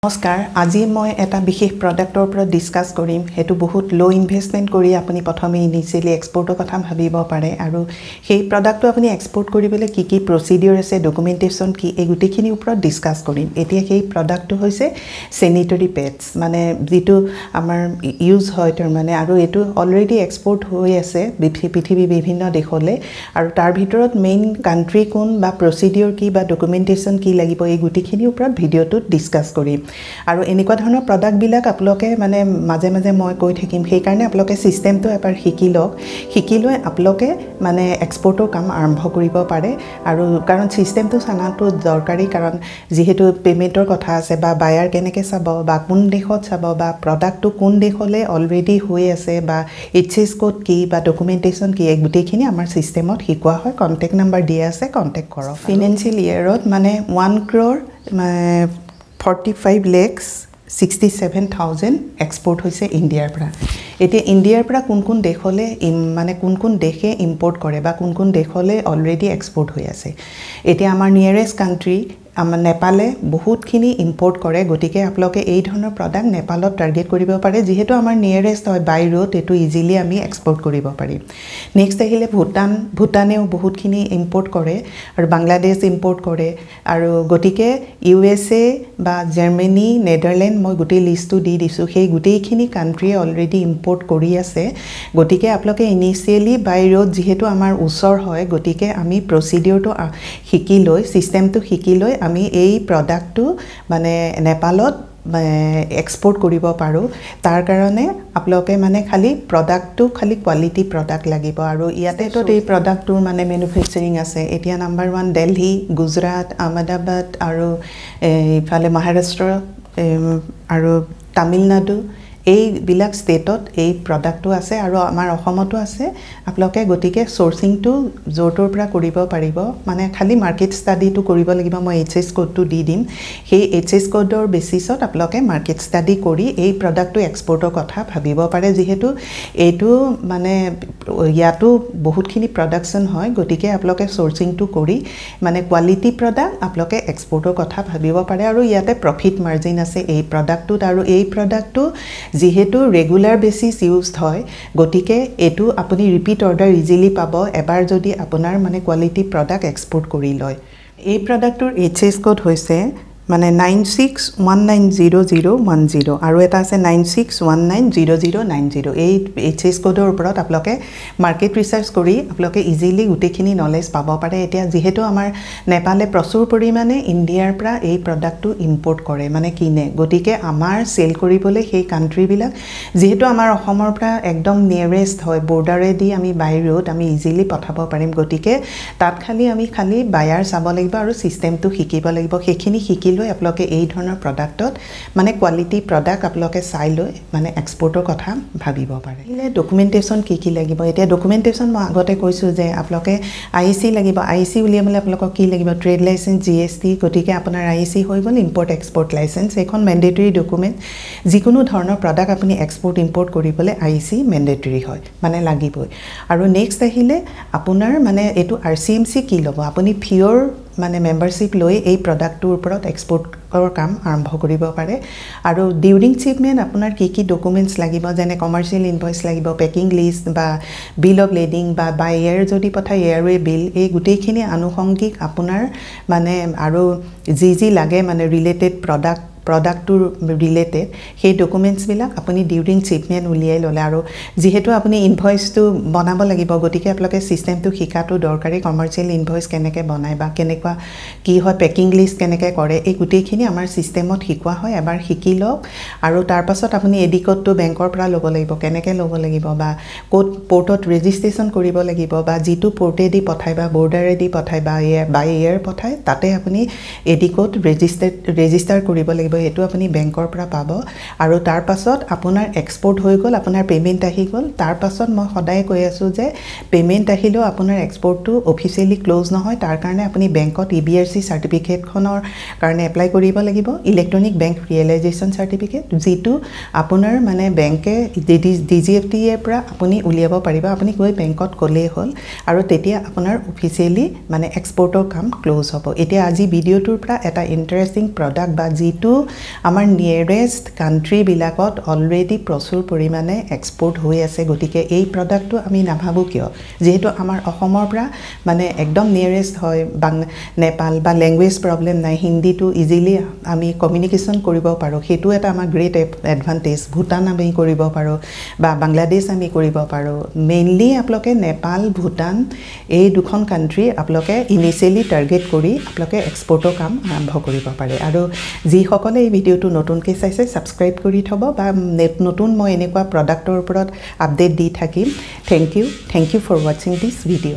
নমস্কাৰ আজি মই এটা বিশেষ প্ৰডাক্টৰ ওপৰত ডিসকাস কৰিম হেতু বহুত লো ইনভেষ্টমেন্ট কৰি আপুনি প্ৰথমে ইনিশিয়ালি এক্সপোৰ্টৰ কথা ভাবিব পাৰে আৰু সেই প্ৰডাক্টটো আপুনি এক্সপোৰ্ট কৰিবলৈ কি কি প্ৰসিডিউৰ আছে ডকুমেন্টেশন কি এই গুটিখিনি ওপৰত ডিসকাস কৰিম এতিয়া সেই প্ৰডাক্টটো হৈছে স্যানিটাৰী পেডস মানে যেটো আমাৰ ইউজ হয় তাৰ মানে আৰু এটো অলৰেডি এক্সপোৰ্ট হৈ আছে পৃথিৱী বিভিন্ন দেশলে আৰু তাৰ ভিতৰত মেইন কান্ট্ৰি কোন বা প্ৰসিডিউৰ কি বা ডকুমেন্টেশন কি লাগিব এই গুটিখিনি ওপৰত ভিডিওটো ডিসকাস কৰিম আৰু এনেকুৱা ধৰণৰ প্ৰডাক্ট বিলাক আপোনালোকে মানে মাজে মাজে মই কৈ থাকিম সেই কাৰণে আপোনালোকে সিস্টেমটো এবাৰ শিকি লৈ আপোনালোকে মানে এক্সপোৰ্টৰ কাম আৰম্ভ কৰিব পাৰে আৰু কাৰণ সিস্টেমটো জানাটো দৰকাৰী কাৰণ যেহেতু পেমেন্টৰ কথা আছে বা বায়াৰ কেনেকৈ চাব বা কোন দেশত চাব বা প্ৰডাক্টটো কোন দেশলে অলৰেডি হৈ আছে বা এইচএস কোড কি বা ডকুমেন্টেশন কি এই গুটিখিনি আমাৰ সিস্টেমত শিকোৱা হয় কন্টাক্ট নাম্বাৰ দিয়া আছে কন্টাক্ট কৰক ফাইনান্সিয়েল ইয়াৰত মানে 1 crore 45 lakhs 67,000 export হৈছে ইন্ডিয়াৰ পৰা এতিয়া ইন্ডিয়াৰ পৰা কোন দেশলে মানে কোন দেশে ইম্পোৰ্ট কৰে বা কোন দেশলে অলৰেডি এক্সপোৰ্ট হৈ আছে এতিয়া আমাৰ নিয়াৰেষ্ট কান্ট্ৰি আমাৰ নেপালে বহুতখিনি ইম্পোৰ্ট কৰে গতিকে আপোনালোকে এই ধৰণৰ প্ৰডাক্ট নেপালত টাৰ্গেট কৰিব পাৰে যেহেতু আমাৰ নিয়াৰেষ্ট হয় বাই ৰোড এটো ইজিলি আমি এক্সপোৰ্ট কৰিব পাৰিম নেক্সট আহিলে ভুটানেও বহুতখিনি ইম্পোৰ্ট কৰে আৰু বাংলাদেশ ইম্পোৰ্ট কৰে আৰু গতিকে ইউএসএ বা জাৰ্মানী নেদাৰল্যান্ড মই গোটেই লিষ্টটো দি দিছো সেই গোটেইখিনি কান্ট্ৰি অলৰেডি ইম্পোৰ্ট কৰি আছে গতিকে আপোনালোকে ইনিশিয়ালি বাই ৰোড যেহেতু আমাৰ ওচৰ হয় গতিকে আমি প্ৰসিডিউৰটো শিকি লৈ সিস্টেমটো শিকি লৈ আমি এই প্ৰডাক্টটো মানে নেপালত এক্সপোৰ্ট কৰিব পাৰো তাৰ কাৰণে আপোনালোকে মানে খালি প্ৰডাক্টটো খালি কোৱালিটি প্ৰডাক্ট লাগিব আৰু ইয়াতে তো এই প্ৰডাক্টটোৰ মানে ম্যানুফ্যাকচাৰিং আছে এতিয়া নাম্বাৰ 1 দিল্লী গুজৰাট আহমেদাবাদ আৰু ইফালে মহাৰাষ্ট্ৰ আৰু তামিলনাডু এই বিলাক ষ্টেটত এই প্ৰডাক্টটো আছে আৰু আমাৰ অসমতো আছে আপোনালোকে গতিকে সোৰ্সিংটো জোৰটোৰ পৰা কৰিব পাৰিব মানে খালি মাৰ্কেট ষ্টাডিটো কৰিব লাগিব মই এইচএস কোডটো দি দিম সেই এইচএস কোডৰ বেচিছত আপোনালোকে মাৰ্কেট ষ্টাডি কৰি এই প্ৰডাক্টটো এক্সপোৰ্টৰ কথা ভাবিব পাৰে যেহেতু এইটো মানে ইয়াতো বহুতখিনি প্ৰডাকশন হয় গতিকে আপোনালোকে সোৰ্সিংটো কৰি মানে কোৱালিটি প্ৰডাক্ট আপোনালোকে এক্সপোৰ্টৰ কথা ভাবিব পাৰে আৰু ইয়াতে প্ৰফিট মাৰ্জিন আছে এই প্ৰডাক্টটোত আৰু এই প্ৰডাক্টটো যেহেতু ৰেগুলাৰ বেসিস ইউজড হয় গতিকে এটো আপুনি ৰিপিট অৰ্ডাৰ ইজিলি পাব এবাৰ যদি আপোনাৰ মানে কোৱালিটি প্ৰডাক্ট এক্সপোৰ্ট কৰি লয় এই প্ৰডাক্টৰ এইচএস কোড হৈছে মানে 96190010 আৰু এটা আছে 96190090 এই এইচএস কোডৰ ওপৰত আপোনালোকে মাৰ্কেট ৰিসাৰ্চ কৰি আপোনালোকে ইজিলি গুটেখিনি নলেজ পাব পাৰে এতিয়া যেহেতু আমাৰ নেপালে প্ৰচুৰ পৰিমাণে ইন্ডিয়াৰ পৰা এই প্ৰডাক্টটো ইম্পোৰ্ট কৰে মানে কিনে গতিকে আমাৰ সেল কৰিবলৈ সেই কান্ট্ৰি বিলাক যেহেতু আমাৰ অসমৰ পৰা একদম নিয়াৰেষ্ট হয় বৰ্ডাৰে দি আমি বাই ৰোড আমি ইজিলি পঠাব পাৰিম গতিকে তাত আমি খালি বায়াৰ চাব লাগিব আৰু সিস্টেমটো শিকিব লাগিব সেইখিনি শিকি লৈ আপোনালোকে এই ধৰণৰ প্ৰডাক্টত মানে কোৱালিটি প্ৰডাক্ট আপোনালোকে চাই লৈ মানে এক্সপোৰ্টৰ কথা ভাবিব পাৰে ইলে ডকুমেন্টেশন কি লাগিব এতিয়া ডকুমেন্টেশন মই আগতে কৈছো যে আপোনালোকে আইসি লাগিব আইসি উলিয়াবলৈ আপোনালোকক কি লাগিব ট্ৰেড লাইসেন্স জিএসটি গতিকে আপোনাৰ আইসি হৈ গল ইম্পোৰ্ট এক্সপোৰ্ট লাইসেন্স এখন ম্যান্ডেটৰী ডকুমেন্ট যিকোনো ধৰণৰ প্ৰডাক্ট আপুনি এক্সপোৰ্ট ইম্পোৰ্ট কৰিবলৈ আইসি ম্যান্ডেটৰী হয় মানে লাগিবই আৰু নেক্সট আহিলে আপোনাৰ মানে এটো আৰসিএমসি কি লব আপুনি পিওৰ মানে মেম্বাৰশিপ লৈ এই প্ৰডাক্টটোৰ ওপৰত এক্সপোৰ্টৰ কাম আৰম্ভ কৰিব পাৰে আৰু ডিউৰিং শিপমেন্ট আপোনাৰ কি ডকুমেন্টস লাগিব যেনে কমাৰ্শিয়েল ইনভয়েস লাগিব পেকিং লিষ্ট বা বিল অফ লেডিং বা বায়াৰ যদি পঠাই এয়াৰৱে বিল এই গুটেইখিনি আনুষংগিক আপোনাৰ মানে আৰু যি লাগে মানে ৰিলেটেড প্ৰডাক্টৰ ৰিলেটেড সেই ডকুমেন্টস বিলাক আপুনি ডিউৰিং শিপমেন্ট উলিয়াই ললে আৰু যেহেতু আপুনি ইনভয়েসটো বনাব লাগিব গতিকে আপোনালোকে সিস্টেমটো শিকাটো দৰকাৰী কমাৰ্শিয়েল ইনভয়েস কেনেকৈ বনায় বা কেনেকুৱা কি হয় পেকিং লিষ্ট কেনেকৈ কৰে এই গুটেইখিনি আমাৰ সিস্টেমত শিকোৱা হয় এবাৰ শিকি লওক আৰু তাৰ পাছত আপুনি এডি কোডটো বেংকৰ পৰা ল'ব লাগিব কেনেকৈ ল'ব লাগিব বা কোড পোৰ্টত ৰেজিষ্ট্ৰেচন কৰিব লাগিব বা যেটো পোৰ্টে দি পঠাই বা বৰ্ডাৰে দি পঠাই বা বাই এয়াৰ পঠাই তাতে আপুনি এডি কোড ৰেজিষ্টাৰ কৰিব লাগিব এটো আপুনি বেংকৰ পৰা পাব আৰু তাৰ পাছত আপোনাৰ এক্সপোৰ্ট হৈ গল আপোনাৰ পেমেন্ট আহি গল তাৰ পাছত মই সদায় কৈ আছো যে পেমেন্ট আহিলো আপোনাৰ এক্সপোৰ্টটো অফিচিয়ালি ক্লোজ নহয় তাৰ কাৰণে আপুনি বেংকত ইবিআৰসি সাৰ্টিফিকেটখনৰ কাৰণে এপ্লাই কৰিব লাগিব ইলেক্ট্ৰনিক বেংক ৰিয়েলাইজেচন সাৰ্টিফিকেট যেটো আপোনাৰ মানে বেংকে ডিজিএফটি এৰ পৰা আপুনি উলিয়াব পাৰিব আপুনি গৈ বেংকত গলে হল আৰু তেতিয়া আপোনাৰ অফিচিয়ালি মানে এক্সপোৰ্টৰ কাম ক্লোজ হ'ব এতিয়া আজি ভিডিওটোৰ পৰা এটা ইন্টাৰেষ্টিং প্ৰডাক্ট বা যেটো আমাৰ নিয়েৰেষ্ট কাণ্ট্ৰিবিলাকত অলৰেডি প্ৰচুৰ পৰিমাণে এক্সপোৰ্ট হৈ আছে গতিকে এই প্ৰডাক্টটো আমি নাভাবোঁ কিয় যেহেতু আমাৰ অসমৰ পৰা মানে একদম নিয়েৰেষ্ট হয় নেপাল বা ল্যাঙ্গুৱেজ প্ৰবলেম নাই হিন্দীটো ইজিলি আমি কমিউনিকেশ্যন কৰিব পাৰোঁ সেইটো এটা আমাৰ গ্ৰেট এডভান্টেজ ভুটান আমি কৰিব পাৰোঁ বা বাংলাদেশ আমি কৰিব পাৰোঁ মেইনলি আপোনালোকে নেপাল ভুটান এই দুখন কাণ্ট্ৰি আপোনালোকে ইনিচিয়েলি টাৰ্গেট কৰি আপোনালোকে এক্সপোৰ্টৰ কাম আৰম্ভ কৰিব পাৰে আৰু যিসকলে এই ভিডিঅ'টো নতুনকৈ চাইছে ছাবস্ক্ৰাইব কৰি থ'ব বা নতুন মই এনেকুৱা প্ৰডাক্টৰ ওপৰত আপডেট দি থাকিম থেংক ইউ ফৰ ৱাচিং দিছ ভিডিঅ'